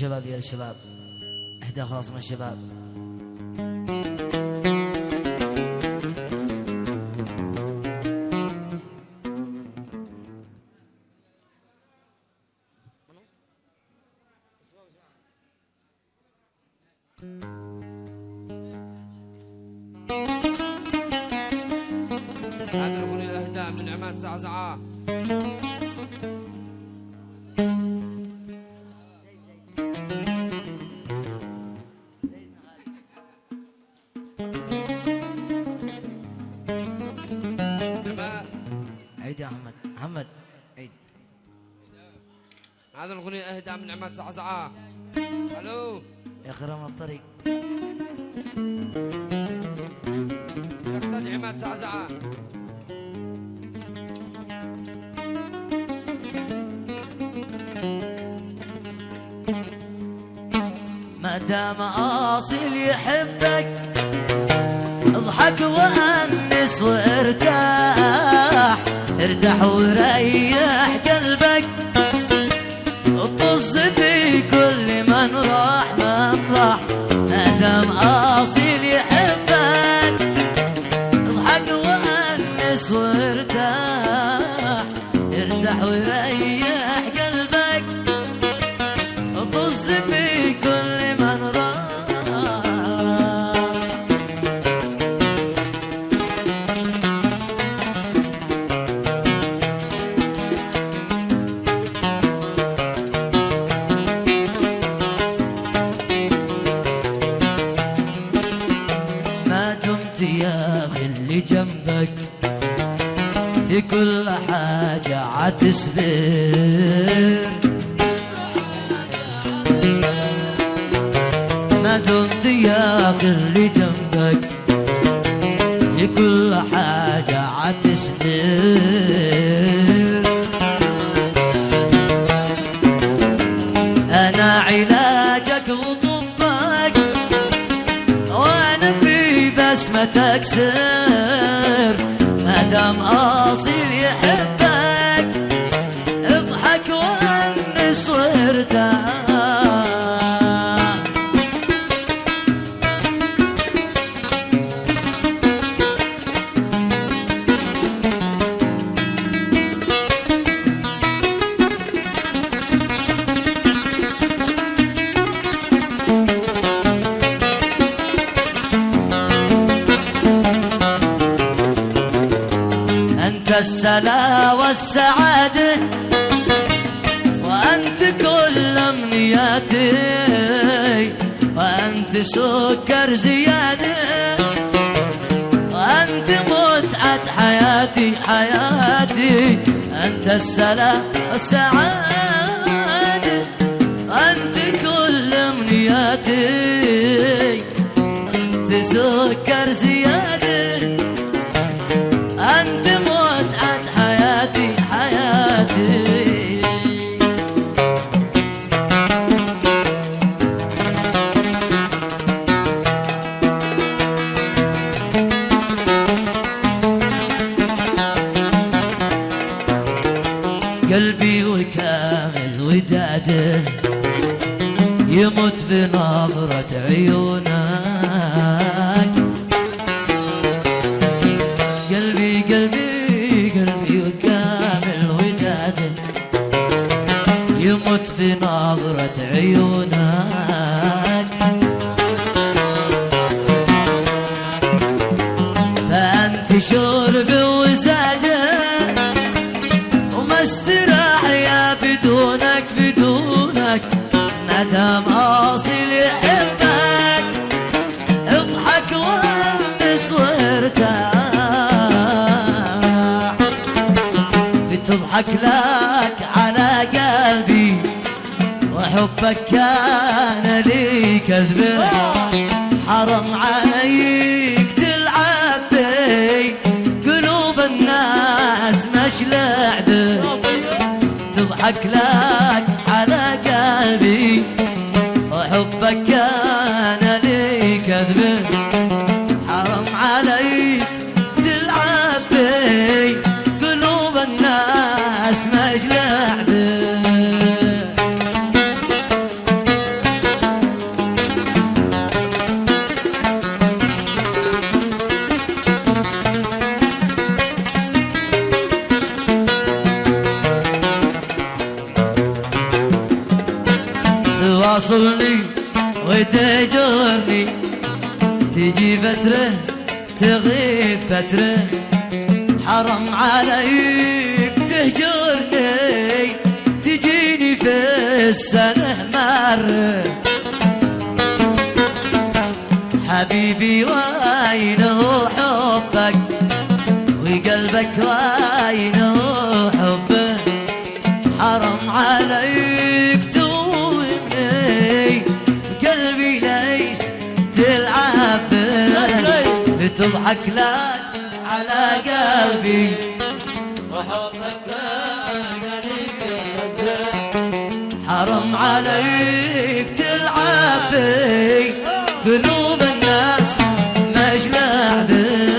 شباب يا الشباب، اهدى خاص من الشباب. هذه الأغنية إهداء من عماد زعزعة. عيد يا محمد عيد. هذه الأغنية إهداء من عماد زعزعة. ألو يا خرام الطريق يا أستاذ عماد زعزعة. ما دام اصيل يحبك اضحك وانس وارتاح، ارتاح وريح قلبك، اطز بكل من راح من راح. ما دام اصيل يحبك اضحك وانس وارتاح، ارتاح وريح قلبك، اطز بكل من راح. ما دمت يا اخي اللي جنبك في كل حاجة عتصبر، ما دمت يا اخي اللي جنبك في كل حاجة عتصبر. انا علاجك وطبك وانا في بسمتك سر. ما دام اصيل يحبك اضحك وانس وارتاح. السلا والسعادة وأنت كل أمنياتي، وأنت سكر زيادة، وأنت متعة حياتي حياتي. أنت السلا والسعادة وأنت كل أمنياتي، أنت سكر زيادة، أنت متعة حياتي حياتي. قلبي وكامل وداده يموت بنظرة عيونك. قلبي وكامل وداده يموت بنظرة عيونك. فأنت شربي وزاده وما استراح يا بدونك بدونك. ما دام اصيل يحبك اضحك وانس وارتاح. بتضحك لك على قلبي وحبك كان لي كذبه. حرم عليك تلعب بي قلوب الناس مش لعبه. تضحك لك على قلبي وحبك كان لي كذبه. حرم عليك تلعب بي قلوب الناس مش لعبه. تواصلني وتجرني، تجي فترة تغيب فترة، حرام عليك تهجرني، تجيني في السنة مرة. حبيبي وينه حبك وقلبك وينه حبه، حرام عليك توهمني، قلبي ليش تلعب به، تضحك لك على قلبي وحبك حرام عليك تلعب بي، قلوب الناس مش لعبه.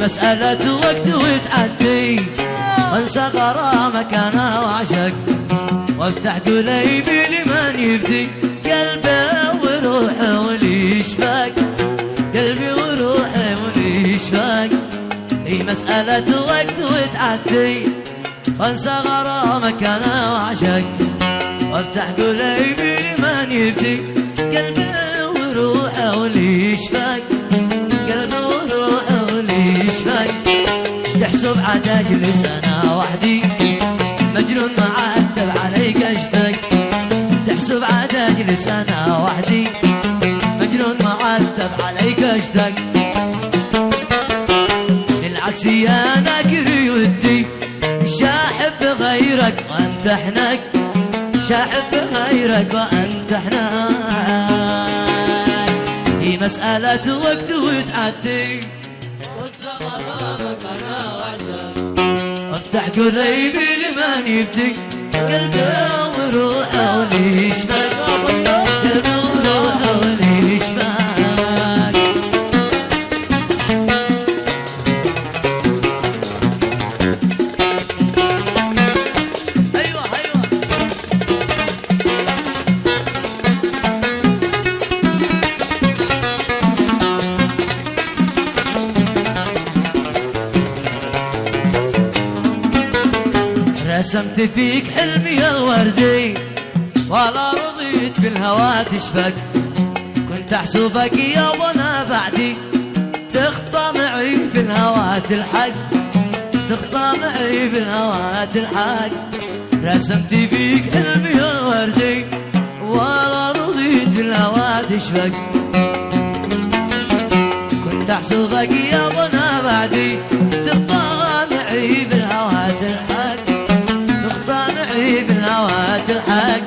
مسألة وقت وتعدي، وانسى غرامك انا وعشق، وافتح قليبي لمن يبدي، قلبي وروحه واللي يشفاك، قلبي وروحه واللي يشفاك. هي مسألة وقت وتعدي، وانسى غرامك انا وعشق، وافتح قليبي لمن يبدي، قلبي وروحه واللي يشفاك، قلبي وروحه واللي يشفاك. تحسب عاد اجلس انا وحدي، مجنون معذب عليك اشتاق، تحسب عاد اجلس انا وحدي، مجنون معذب عليك اشتاق. بالعكس يا ناكر ودي، شاحب غيرك وانت حنك، شاحب غيرك وانت حنك. هي مسألة وقت وتعدي، وانت غرامك انا وعشق، افتح قليبي لمن يبدي، قلبي وروحه واللي يشفاك، قلبي وروحه واللي يشفاك. رسمت فيك حلمي الوردي، ولا رضيت في الهوى تشفق، كنت احسبك يا ظنا بعدي، تخطى معي في الهوى تلحق، تخطى معي في الهوى تلحق. رسمت فيك حلمي الوردي، ولا رضيت في الهوى تشفق، كنت احسبك يا ظنا بعدي، تخطى معي في الهوى تلحق، بالهوى تلحق.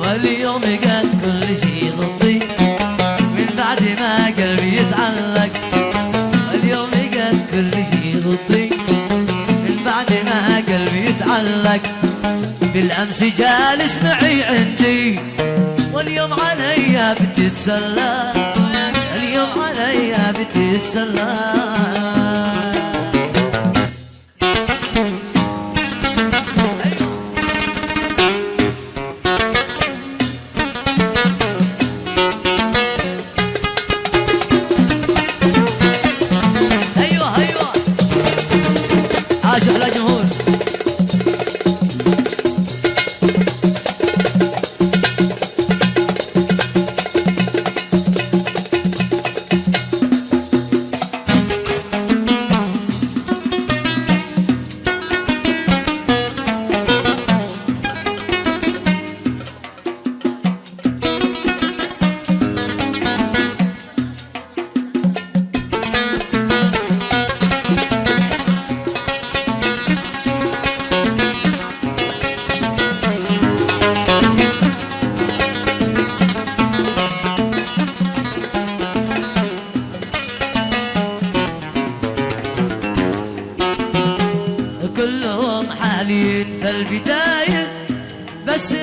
واليوم قد كل شي ضدي، من بعد ما قلبي يتعلق، واليوم قد كل شي ضدي، من بعد ما قلبي يتعلق. بالامس جالس معي عندي، واليوم عليا بتتسلى، اليوم عليا بتتسلى. عاش على جمهور.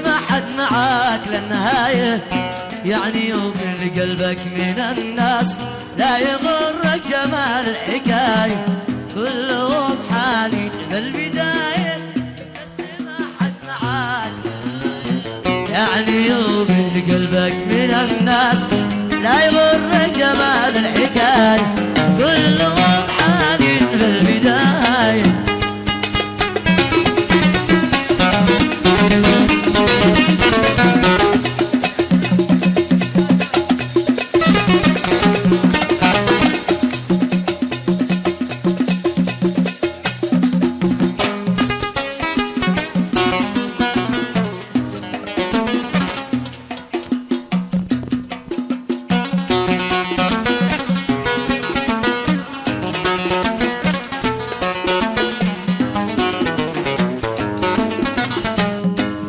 ما حد معاك للنهاية، يعني يوقن قلبك من الناس، لا يغرك جمال الحكاية، كلهم حالين في البداية، بس ما حد معاك يعني يوقن قلبك من الناس، لا يغرك جمال الحكاية، كلهم حالين في البداية.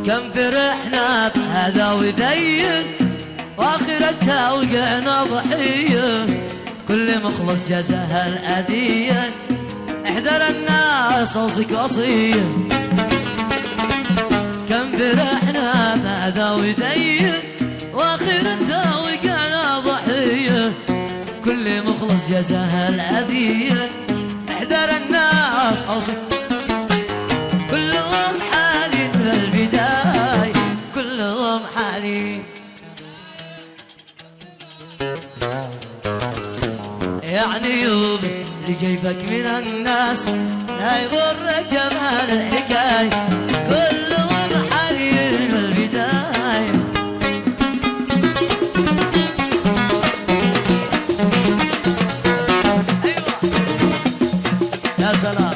كم فرحنا بهذا وذين، واخرتها وقعنا ضحية، كل مخلص جزاها الأذية، احذر الناس اوصك وصية. كم فرحنا بهذا وذين، واخرتها وقعنا ضحية، كل مخلص جزاها الأذية، احذر الناس اوصك، كلهم حالين في البداية، كلهم حالين، يعني يوم لجيبك من الناس، لا يغرك جمال الحكاية، كلهم حالين في البداية. أيوة يا سلام.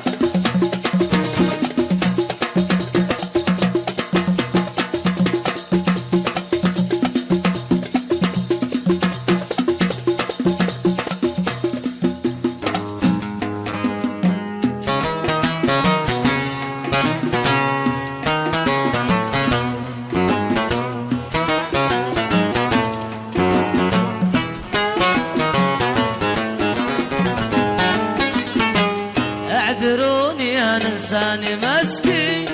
اعذروني انا انسان مسكين،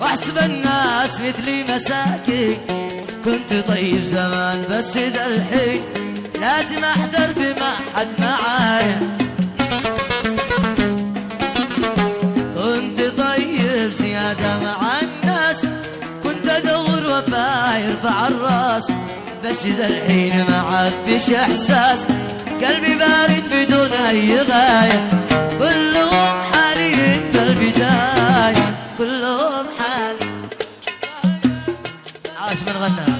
واحسب الناس مثلي مساكين، كنت طيب زمان بس ذا الحين، لازم احذر بما حد معايا، كنت طيب زيادة مع الناس، كنت ادور وفا يرفع الراس، بس ذا الحين ما عاد فيش احساس، قلبي بارد بدون اي غاية، كلهم حالين في البداية، كلهم حالين. عاش من غنى.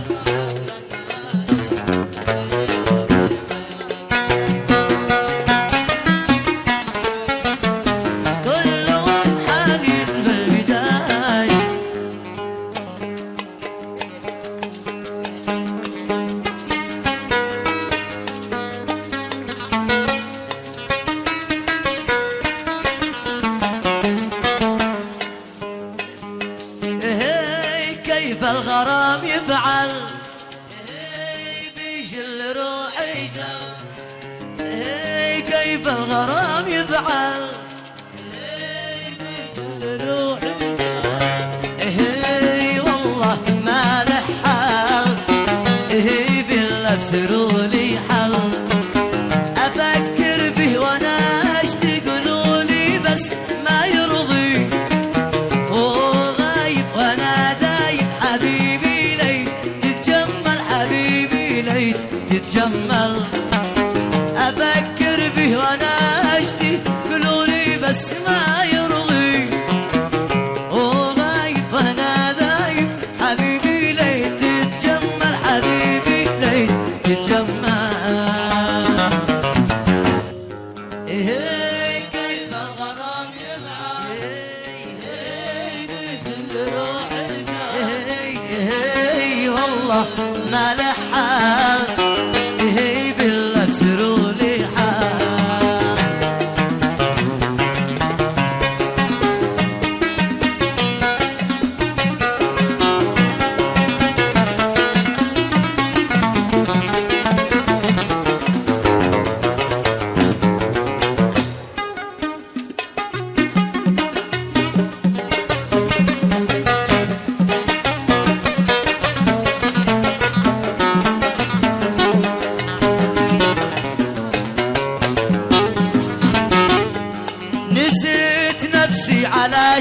كلهم حالين في البداية. كيف الغرام يفعل، بيشل روحي، كيف الغرام يفعل، بيشل روحي، والله ما له حل، بالله بسروا لي حل، افكر به وانا اشتي، قولوا لي بس ما يرضي، وغايب وانا دايب، حبيبي ليت تتجمل، حبيبي ليت تتجمل، افكر به وانا اشتي، قولوا لي بس ما يرضي، وغايب وانا دايب، حبيبي ليت تتجمل، حبيبي ليت تتجمل. كيف الغرام يفعل، بيشل روحي، والله ما له حال، بالله بسروا لي حال.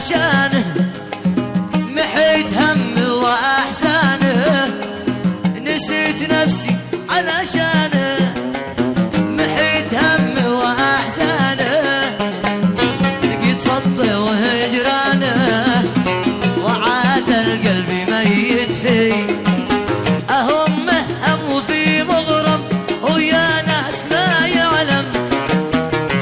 علشانه محيت همي وأحزانه، نسيت نفسي علشانه محيت همي وأحزانه، لقيت سطي وهجرانه وعاد القلب ميت فيه، أهمه هم وفي مغرم ويا ناس ما يعلم،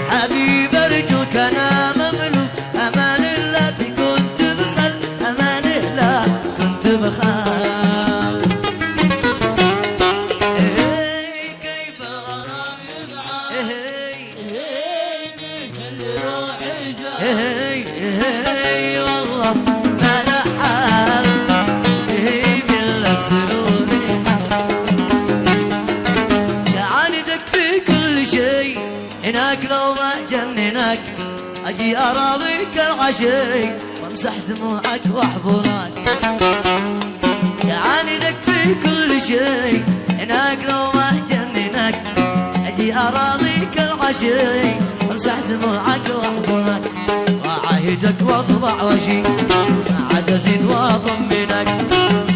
حبيب أرجوك أنا مملوك أمان لا كنت بخل، أمان لا كنت بخل. كيف الغرام يبعد مثل روحي جاي، والله ما له حال باللبس روري شعاندك في كل شيء، هناك لو ما جننك أجي أراضيك العشي وامسح دموعك واحضنك، شعاندك في كل شيء، هناك لو ما جننك أجي أراضيك العشي وامسح دموعك واحضنك، وعاهدك واطبع وشي ما عاد أزيد واطمنك،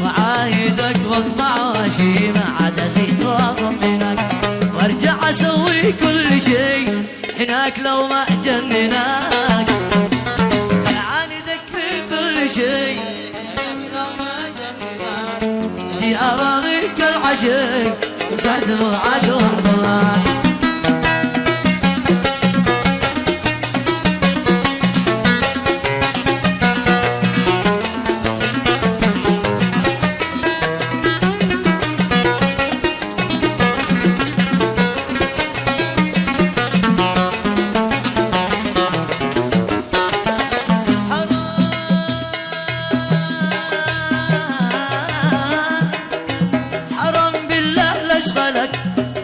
وعاهدك واطبع وشي ما عاد أزيد واطمنك، وارجع أسوي كل شيء هناك لو ما جنناك، عاندك في كل شيء لو ما جنناك جي أراضيك العشي وامسح دموعك واحضنك.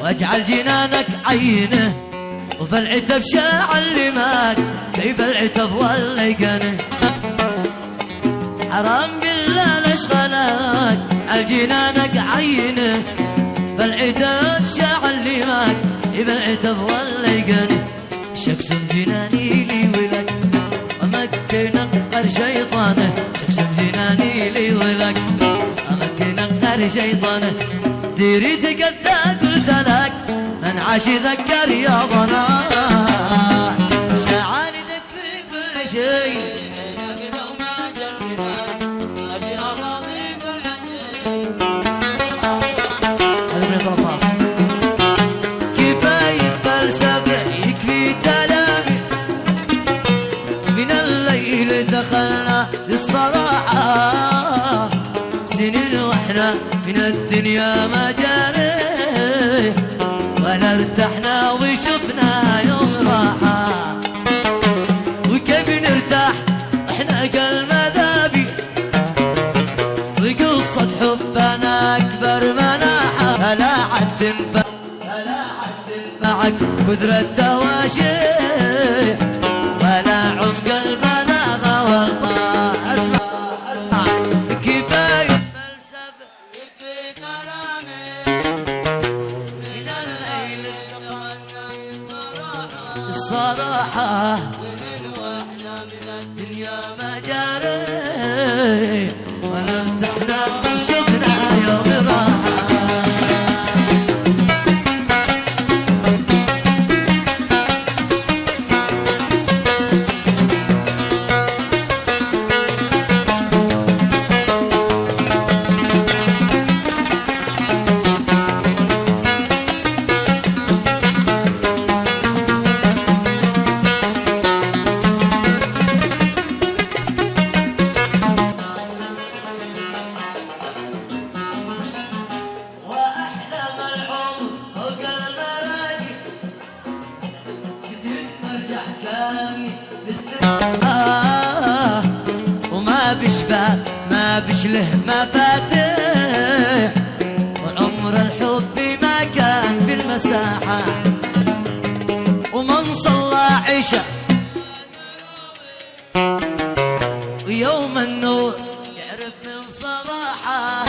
واجعل جنانك عينه وبالعتب شعلمك كيف العتب والليقنه، حرام بالله لاشغلك الجنانك عينه بالعتب شعلمك كيف العتب والليقنه، شكسم جناني لي ولك ومكن قر شيطانه، شكسم جناني لي ولك ومكن قر شيطانه، ديري تقدى قلت لك من عاش ذكر يا ضناك، شعاندك في كل شيء لو ما جنناك أجي أراضيك العشي. هذا من الطرفاس كفاية فلسفة يكفي تلامي، من الليل دخلنا للصراحة سنين واحنا من الدنيا ما جاري، ولا ارتحنا وشفنا يوم راحة، وكيف نرتاح احنا قل مذابي، وقصة حبنا اكبر مناحة، فلا عاد تنفعك كثر التواشي ولا عمق البلاغة والله. اسمع كفاية الصراحة واحنا من الدنيا ما جاري، ولا ارتحنا وشفنا يوم راحة. وما بشباب ما بشله ما فاتح، وعمر الحب ما كان في المساحة، ومن صلى عشاء ويوم النور يعرف من صباحه،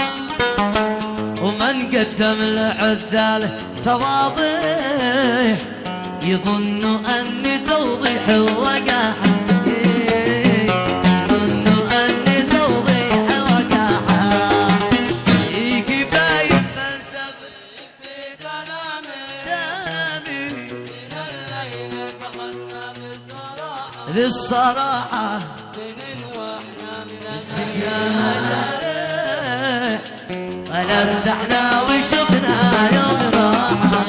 ومن قدم العذال تواضيح يظن أني توضيح وقاحة. للصراحة سنين واحنا من الدنيا مجارح ولا ارتحنا وشفنا يوم راحة.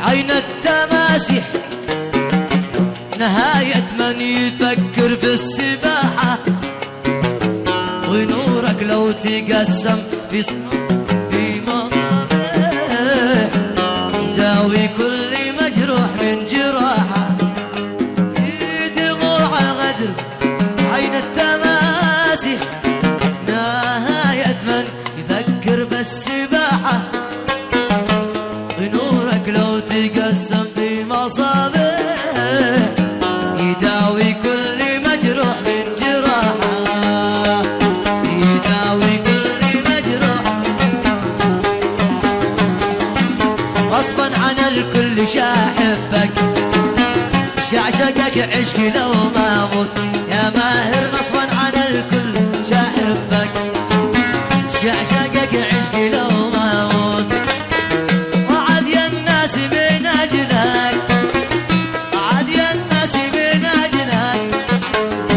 عين التماسح نهاية من يفكر بالسباحة ونورك لو تقسم في في مصابيح داوي كل مجروح من جراحة. في دموع الغدر عين التماسح نهاية من يفكر بالسباحة ونورك لو تقسم في مصابيح يداوي كل مجروح من جراحة يداوي كل مجروح. غصبا عن الكل شاحبك شعشقك عشق لو ما موت يا ماهر. غصبا عن الكل شاحبك شعشقك عشق لو ما موت وعد يا الناس من أجلك وعد يا الناس من أجلك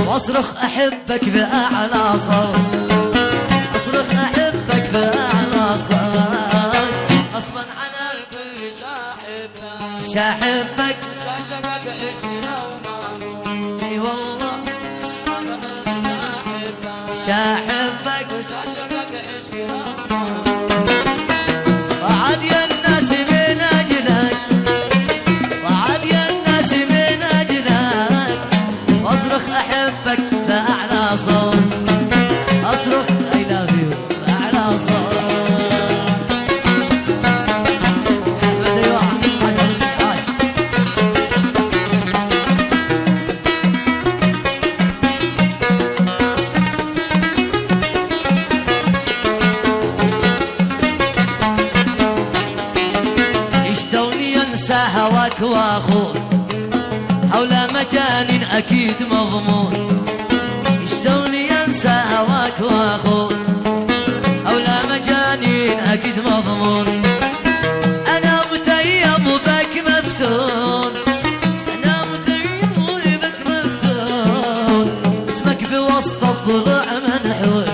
واصرخ أحبك بأعلى صوت أصرخ أحبك بأعلى صوت. غصبا عن الكل شاحبك شاحبك شعشقك عشق لو ما موت اي والله شاحبك شعشقك عشق لو ما موت وعد يا الناس من أجلك وعد يا الناس من أجلك واصرخ أحبك بأعلى صوت أصرخ I love you بأعلى صوت. هواك واخون حول مجان اكيد مضمون يشتوني انسى هواك واخون حول مجان اكيد مضمون. انا متيم وبك مفتون انا متيم وبك مفتون اسمك بوسط الضلوع منحوت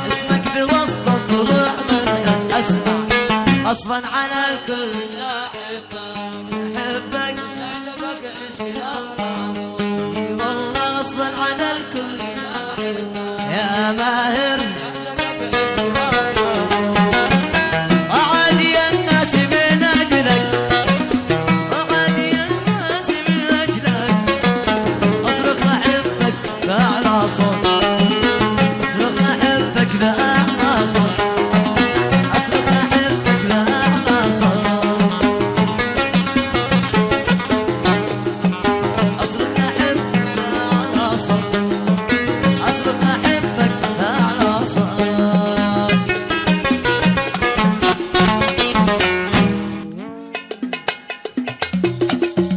اسمك بوسط الضلوع منحوت. اسمع غصبا عن الكل شاحبك شعشقك عشق لو والله غصبا عن الكل يا ماهر